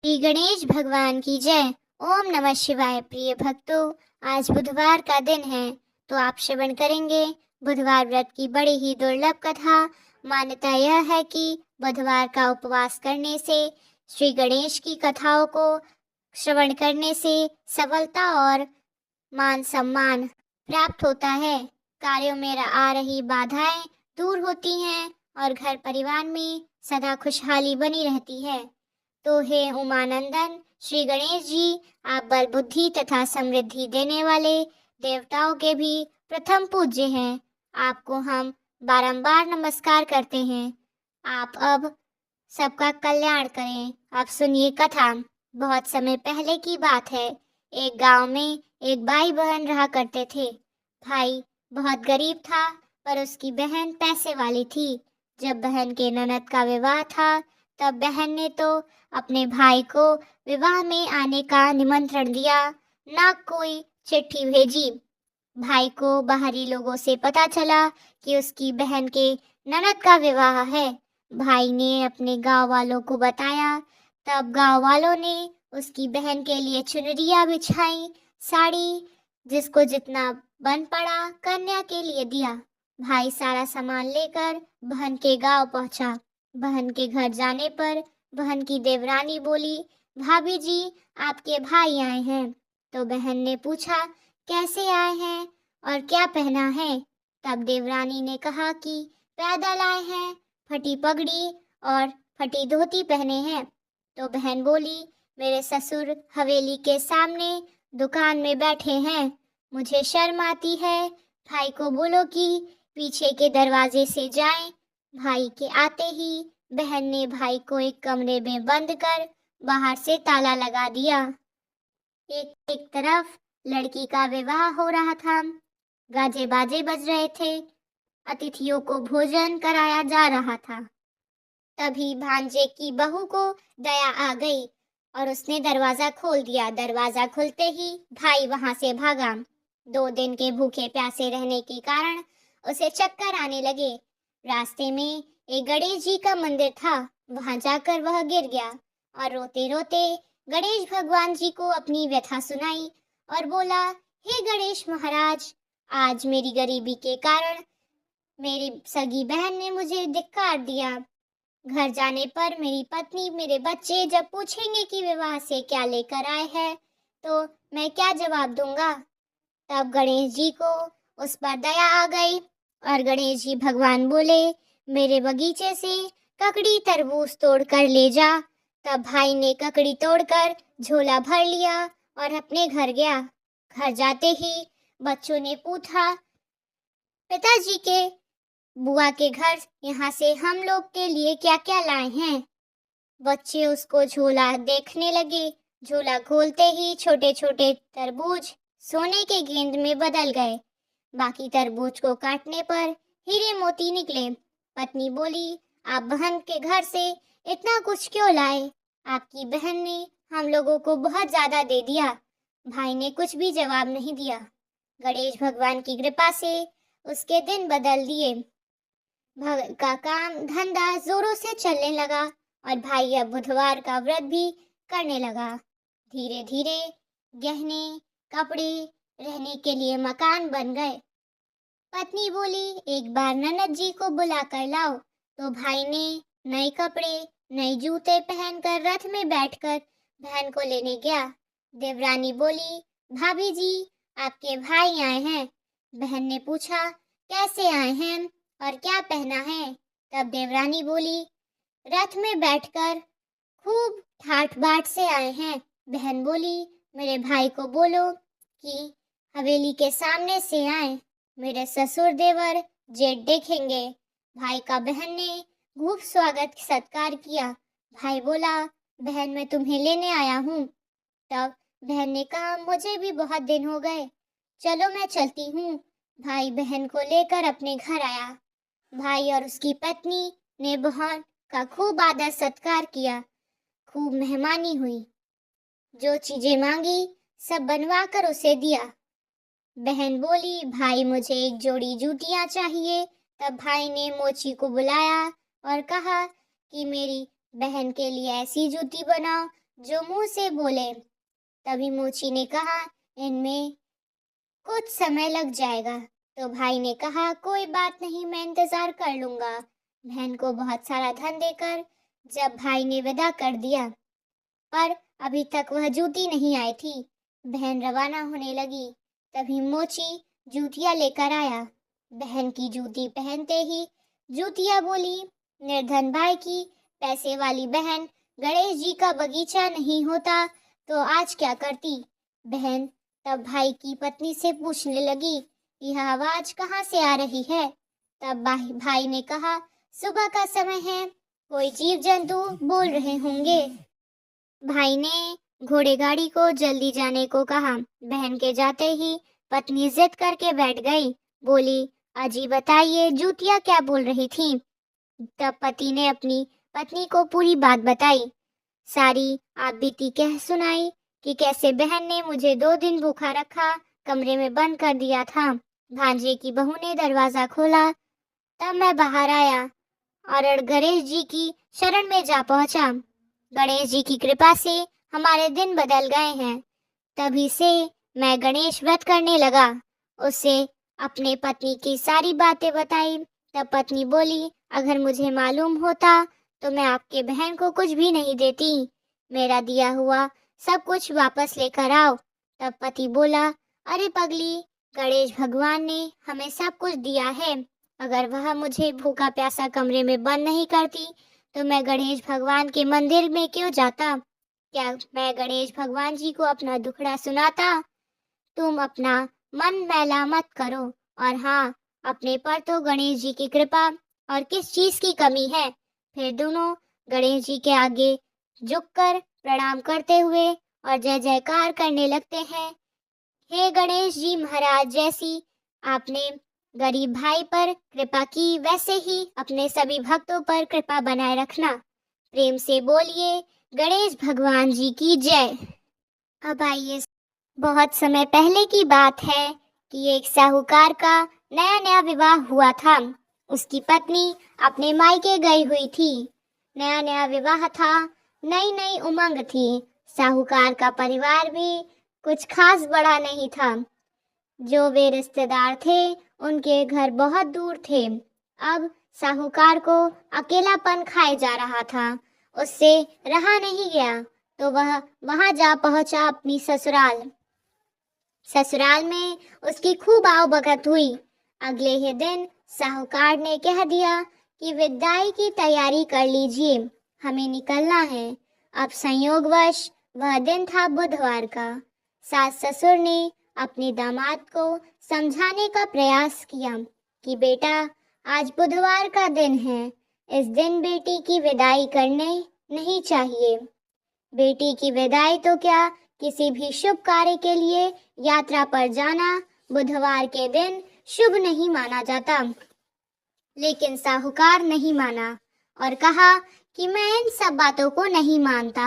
श्री गणेश भगवान की जय। ओम नमः शिवाय। प्रिय भक्तों, आज बुधवार का दिन है, तो आप श्रवण करेंगे बुधवार व्रत की बड़ी ही दुर्लभ कथा। मान्यता यह है कि बुधवार का उपवास करने से, श्री गणेश की कथाओं को श्रवण करने से सफलता और मान सम्मान प्राप्त होता है। कार्यों में आ रही बाधाएं दूर होती हैं और घर परिवार में सदा खुशहाली बनी रहती है। तो हे उमानंदन श्री गणेश जी, आप बल बुद्धि तथा समृद्धि देने वाले देवताओं के भी प्रथम पूज्य हैं। आपको हम बारंबार नमस्कार करते हैं। आप अब सबका कल्याण करें। अब सुनिए कथा। बहुत समय पहले की बात है। एक गांव में एक भाई बहन रहा करते थे। भाई बहुत गरीब था, पर उसकी बहन पैसे वाली थी। जब बहन के ननद का विवाह था, तब बहन ने तो अपने भाई को विवाह में आने का निमंत्रण दिया, ना कोई चिट्ठी भेजी। भाई को बाहरी लोगों से पता चला कि उसकी बहन के ननद का विवाह है। भाई ने अपने गांव वालों को बताया। तब गांव वालों ने उसकी बहन के लिए चुनरिया बिछाई, साड़ी, जिसको जितना बन पड़ा कन्या के लिए दिया। भाई सारा सामान लेकर बहन के गांव पहुंचा। बहन के घर जाने पर बहन की देवरानी बोली, भाभी जी, आपके भाई आए हैं। तो बहन ने पूछा, कैसे आए हैं और क्या पहना है? तब देवरानी ने कहा कि पैदल आए हैं, फटी पगड़ी और फटी धोती पहने हैं। तो बहन बोली, मेरे ससुर हवेली के सामने दुकान में बैठे हैं, मुझे शर्म आती है। भाई को बोलो कि पीछे के दरवाजे से जाएं। भाई के आते ही बहन ने भाई को एक कमरे में बंद कर बाहर से ताला लगा दिया। एक तरफ लड़की का विवाह हो रहा था, गाजे बाजे बज रहे थे, अतिथियों को भोजन कराया जा रहा था। तभी भांजे की बहू को दया आ गई और उसने दरवाजा खोल दिया। दरवाजा खुलते ही भाई वहां से भागा। 2 दिन के भूखे प्यासे रहने के कारण उसे चक्कर आने लगे। रास्ते में एक गणेश जी का मंदिर था, वहां जाकर वह गिर गया और रोते रोते गणेश भगवान जी को अपनी व्यथा सुनाई और बोला, हे गणेश महाराज, आज मेरी गरीबी के कारण मेरी सगी बहन ने मुझे धिक्कार दिया। घर जाने पर मेरी पत्नी, मेरे बच्चे जब पूछेंगे कि विवाह से क्या लेकर आए हैं, तो मैं क्या जवाब दूंगा? तब गणेश जी को उस पर दया आ गई और गणेश जी भगवान बोले, मेरे बगीचे से ककड़ी तरबूज तोड़ कर ले जा। तब भाई ने ककड़ी तोड़कर झोला भर लिया और अपने घर गया। घर जाते ही बच्चों ने पूछा, पिताजी के बुआ के घर यहाँ से हम लोग के लिए क्या क्या लाए हैं? बच्चे उसको झोला देखने लगे। झोला खोलते ही छोटे छोटे तरबूज सोने के गेंद में बदल गए। बाकी तरबूज को काटने पर हीरे मोती निकले। पत्नी बोली, आप बहन के घर से इतना कुछ क्यों लाए? आपकी बहन ने हम लोगों को बहुत ज्यादा दे दिया। भाई ने कुछ भी जवाब नहीं दिया। गणेश भगवान की कृपा से उसके दिन बदल दिए। का काम धंधा जोरों से चलने लगा और भाई अब बुधवार का व्रत भी करने लगा। धीरे धीरे गहने, कपड़े, रहने के लिए मकान बन गए। पत्नी बोली, एक बार ननद जी को बुला कर लाओ। तो भाई ने नए कपड़े, नए जूते पहनकर रथ में बैठकर बहन को लेने गया। देवरानी बोली, भाभी जी, आपके भाई आए हैं। बहन ने पूछा, कैसे आए हैं और क्या पहना है? तब देवरानी बोली, रथ में बैठकर खूब ठाठ बाट से आए हैं। बहन बोली, मेरे भाई को बोलो कि हवेली के सामने से आए, मेरे ससुर देवर जेठ देखेंगे। भाई का बहन ने खूब स्वागत सत्कार किया। भाई बोला, बहन मैं तुम्हें लेने आया हूँ। तब बहन ने कहा, मुझे भी बहुत दिन हो गए, चलो मैं चलती हूँ। भाई बहन को लेकर अपने घर आया। भाई और उसकी पत्नी ने बहन का खूब आदर सत्कार किया, खूब मेहमानी हुई। जो चीजें मांगी सब बनवा कर उसे दिया। बहन बोली, भाई मुझे एक जोड़ी जूतियां चाहिए। तब भाई ने मोची को बुलाया और कहा कि मेरी बहन के लिए ऐसी जूती बनाओ जो मुंह से बोले। तभी मोची ने कहा, इनमें कुछ समय लग जाएगा। तो भाई ने कहा, कोई बात नहीं, मैं इंतजार कर लूंगा। बहन को बहुत सारा धन देकर जब भाई ने विदा कर दिया, पर अभी तक वह जूती नहीं आई थी। बहन रवाना होने लगी, तभी मोची जूतियां लेकर आया। बहन की जूती पहनते ही जूतियां बोली, निर्धन भाई की पैसे वाली बहन, गणेश जी का बगीचा नहीं होता तो आज क्या करती। बहन तब भाई की पत्नी से पूछने लगी, यह आवाज कहाँ से आ रही है। तब भाई ने कहा, सुबह का समय है, कोई जीव जंतु बोल रहे होंगे। भाई ने घोड़े गाड़ी को जल्दी जाने को कहा। बहन के जाते ही पत्नी जिद करके बैठ गई, बोली, अजी बताइए, जूतियां क्या बोल रही थी। तब पति ने अपनी पत्नी को पूरी बात बताई, सारी आप बीती कह सुनाई कि कैसे बहन ने मुझे 2 दिन भूखा रखा, कमरे में बंद कर दिया था। भांजे की बहू ने दरवाजा खोला, तब मैं बाहर आया और गणेश जी की शरण में जा पहुंचा। गणेश जी की कृपा से हमारे दिन बदल गए हैं। तभी से मैं गणेश व्रत करने लगा। उससे अपने पत्नी की सारी बातें बताई। तब पत्नी बोली, अगर मुझे मालूम होता तो मैं आपके बहन को कुछ भी नहीं देती। मेरा दिया हुआ सब कुछ वापस लेकर आओ। तब पति बोला, अरे पगली, गणेश भगवान ने हमें सब कुछ दिया है। अगर वह मुझे भूखा प्यासा कमरे में बंद नहीं करती तो मैं गणेश भगवान के मंदिर में क्यों जाता। क्या मैं गणेश भगवान जी को अपना दुखड़ा सुनाता। तुम अपना मन मैला मत करो, और हाँ, अपने पर तो गणेश जी की कृपा और किस चीज की कमी है। फिर दोनों गणेश जी के आगे झुककर प्रणाम करते हुए और जय जयकार करने लगते हैं। हे गणेश जी महाराज, जैसी आपने गरीब भाई पर कृपा की, वैसे ही अपने सभी भक्तों पर कृपा बनाए रखना। प्रेम से बोलिए, गणेश भगवान जी की जय। अब आइए, बहुत समय पहले की बात है कि एक साहूकार का नया नया विवाह हुआ था। उसकी पत्नी अपने मायके गई हुई थी। नया नया विवाह था, नई नई उमंग थी। साहूकार का परिवार भी कुछ खास बड़ा नहीं था। जो वे रिश्तेदार थे उनके घर बहुत दूर थे। अब साहूकार को अकेलापन खाए जा रहा था। उससे रहा नहीं गया तो वह वहां जा पहुंचा अपनी ससुराल। ससुराल में उसकी खूब आवभगत हुई। अगले ही दिन साहूकार ने कह दिया कि विदाई की तैयारी कर लीजिए, हमें निकलना है। अब संयोगवश वह दिन था बुधवार का। सास ससुर ने अपने दामाद को समझाने का प्रयास किया कि बेटा, आज बुधवार का दिन है, इस दिन बेटी की विदाई करने नहीं चाहिए। बेटी की विदाई तो क्या, किसी भी शुभ कार्य के लिए यात्रा पर जाना बुधवार के दिन शुभ नहीं माना जाता। लेकिन साहूकार नहीं माना और कहा कि मैं इन सब बातों को नहीं मानता,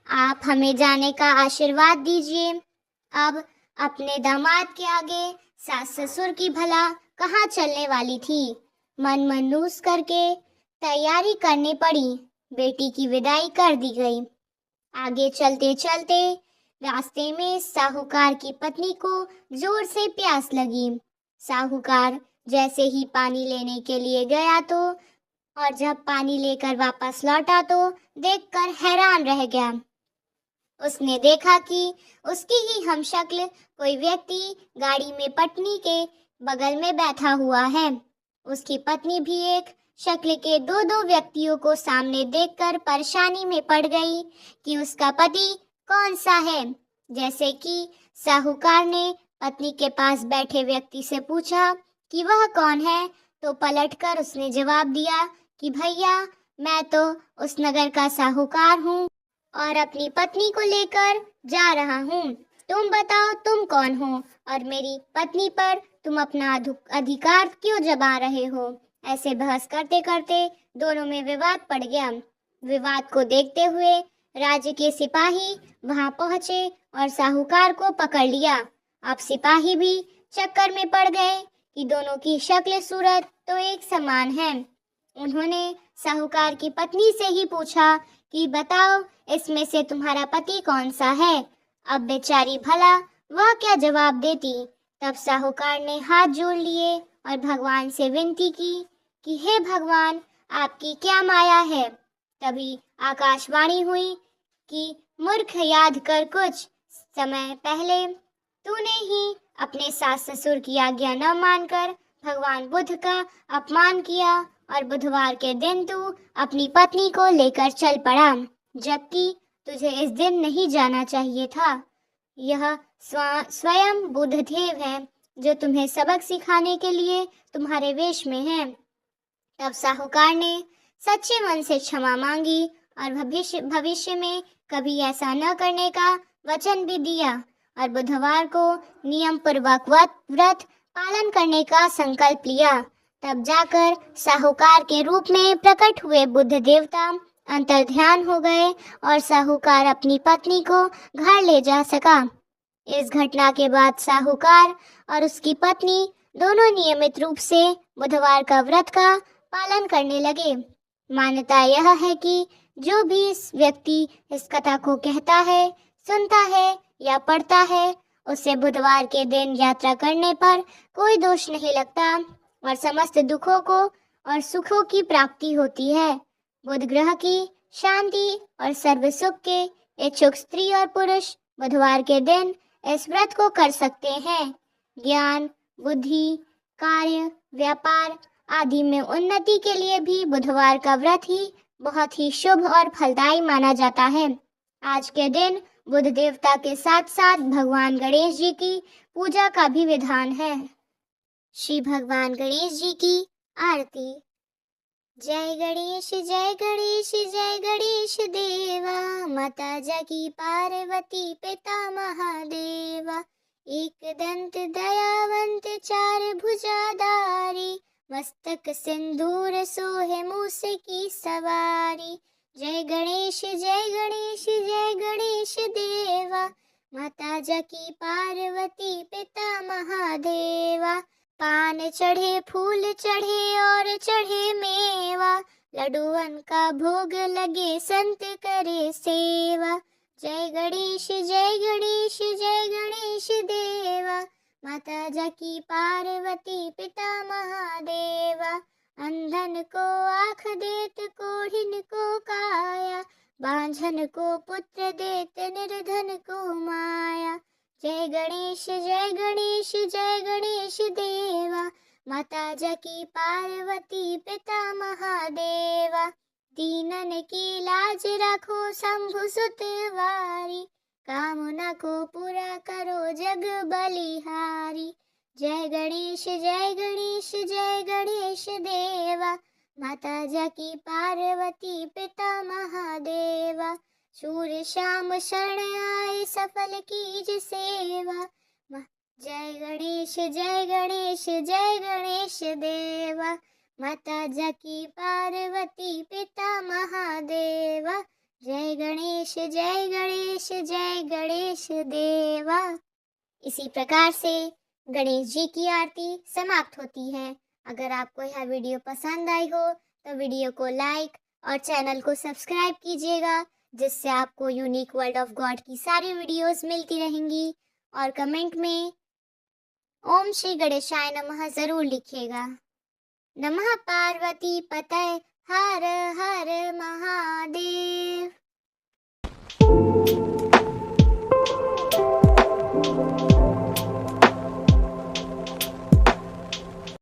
आप हमें जाने का आशीर्वाद दीजिए। अब अपने दामाद के आगे सास ससुर की भला कहाँ चलने वाली थी। मन मनूस करके तैयारी करनी पड़ी। बेटी की विदाई कर दी गई। आगे चलते चलते रास्ते में साहूकार की पत्नी को जोर से प्यास लगी। साहूकार जैसे ही पानी लेने के लिए गया तो और जब पानी लेकर वापस लौटा तो देखकर हैरान रह गया। उसने देखा कि उसकी ही हमशक्ल कोई व्यक्ति गाड़ी में पटनी के बगल में बैठा हुआ है। उसकी पत्नी भी एक शक्ल के दो दो व्यक्तियों को सामने देखकर परेशानी में पड़ गई कि उसका पति कौन सा है। जैसे कि साहूकार ने पत्नी के पास बैठे व्यक्ति से पूछा कि वह कौन है, तो पलटकर उसने जवाब दिया कि भैया, मैं तो उस नगर का साहूकार हूँ और अपनी पत्नी को लेकर जा रहा हूँ। तुम बताओ, तुम कौन हो और मेरी पत्नी पर तुम अपना अधिकार क्यों जमा रहे हो। ऐसे बहस करते करते दोनों में विवाद पड़ गया। विवाद को देखते हुए राज्य के सिपाही वहां पहुंचे और साहूकार को पकड़ लिया। अब सिपाही भी चक्कर में पड़ गए कि दोनों की शक्ल सूरत तो एक समान है। उन्होंने साहूकार की पत्नी से ही पूछा कि बताओ इसमें से तुम्हारा पति कौन सा है। अब बेचारी भला वह क्या जवाब देती। तब साहूकार ने हाथ जोड़ लिए और भगवान से विनती की कि हे भगवान, आपकी क्या माया है। तभी आकाशवाणी हुई कि मूर्ख, याद कर, कुछ समय पहले तूने ही अपने सास ससुर की आज्ञा न मानकर भगवान बुद्ध का अपमान किया और बुधवार के दिन तू अपनी पत्नी को लेकर चल पड़ा, जबकि तुझे इस दिन नहीं जाना चाहिए था। यह स्वयं बुद्धदेव है जो तुम्हें सबक सिखाने के लिए तुम्हारे वेश में है। तब साहूकार ने सच्चे मन से क्षमा मांगी और भविष्य में कभी ऐसा न करने का वचन भी दिया और बुधवार को नियम पूर्वक व्रत पालन करने का संकल्प लिया। तब जाकर साहूकार के रूप में प्रकट हुए बुद्ध देवता अंतर्ध्यान हो गए और साहूकार अपनी पत्नी को घर ले जा सका। इस घटना के बाद साहूकार और उसकी पत्नी दोनों नियमित रूप से बुधवार का व्रत का पालन करने लगे। मान्यता यह है कि जो भी इस व्यक्ति इस कथा को कहता है, सुनता है या पढ़ता है, उसे बुधवार के दिन यात्रा करने पर कोई दोष नहीं लगता और समस्त दुखों को और सुखों की प्राप्ति होती है। बुध ग्रह की शांति और सर्व सुख के इच्छुक स्त्री और पुरुष बुधवार के दिन इस व्रत को कर सकते हैं। ज्ञान, बुद्धि, कार्य, व्यापार आदि में उन्नति के लिए भी बुधवार का व्रत ही बहुत ही शुभ और फलदायी माना जाता है। आज के दिन बुध देवता के साथ साथ भगवान गणेश जी की पूजा का भी विधान है। श्री भगवान गणेश जी की आरती। जय गणेश जय गणेश जय गणेश देवा, माता जगी पार्वती पिता महादेवा। एक दंत दयावंत चार भुजाधारी, मस्तक सिंदूर सोहे मूस की सवारी। जय गणेश जय गणेश जय गणेश देवा, माता जकी पार्वती पिता महादेवा। पान चढ़े, फूल चढ़े और चढ़े मेवा, लड्डुअन का भोग लगे संत करे सेवा। जय गणेश जय गणेश जय गणेश देवा, माता जकी पार्वती पिता महादेवा। अंधन को आँख देत, कोढ़िन को काया, बांझन को पुत्र देत, निर्धन को माया। जय गणेश जय गणेश जय गणेश देवा, माता जकी पार्वती पिता महादेवा। दीनन की लाज रखो शंभु सुतवारी, कामना को पूरा करो जग बलिहारी। जय गणेश जय गणेश जय गणेश देवा, माता जकी पार्वती पिता महादेवा। शूर श्याम शरण आए, सफल कीज सेवा। जय गणेश जय गणेश जय गणेश देवा, माता जकी पार्वती पिता महादेवा। जय गणेश जय गणेश जय गणेश देवा। इसी प्रकार से गणेश जी की आरती समाप्त होती है। अगर आपको यह वीडियो पसंद आई हो तो वीडियो को लाइक और चैनल को सब्सक्राइब कीजिएगा, जिससे आपको यूनिक वर्ल्ड ऑफ गॉड की सारी वीडियोस मिलती रहेंगी। और कमेंट में ओम श्री गणेशाय नमः जरूर लिखिएगा। नमः पार्वती पतये हर हर महादेव।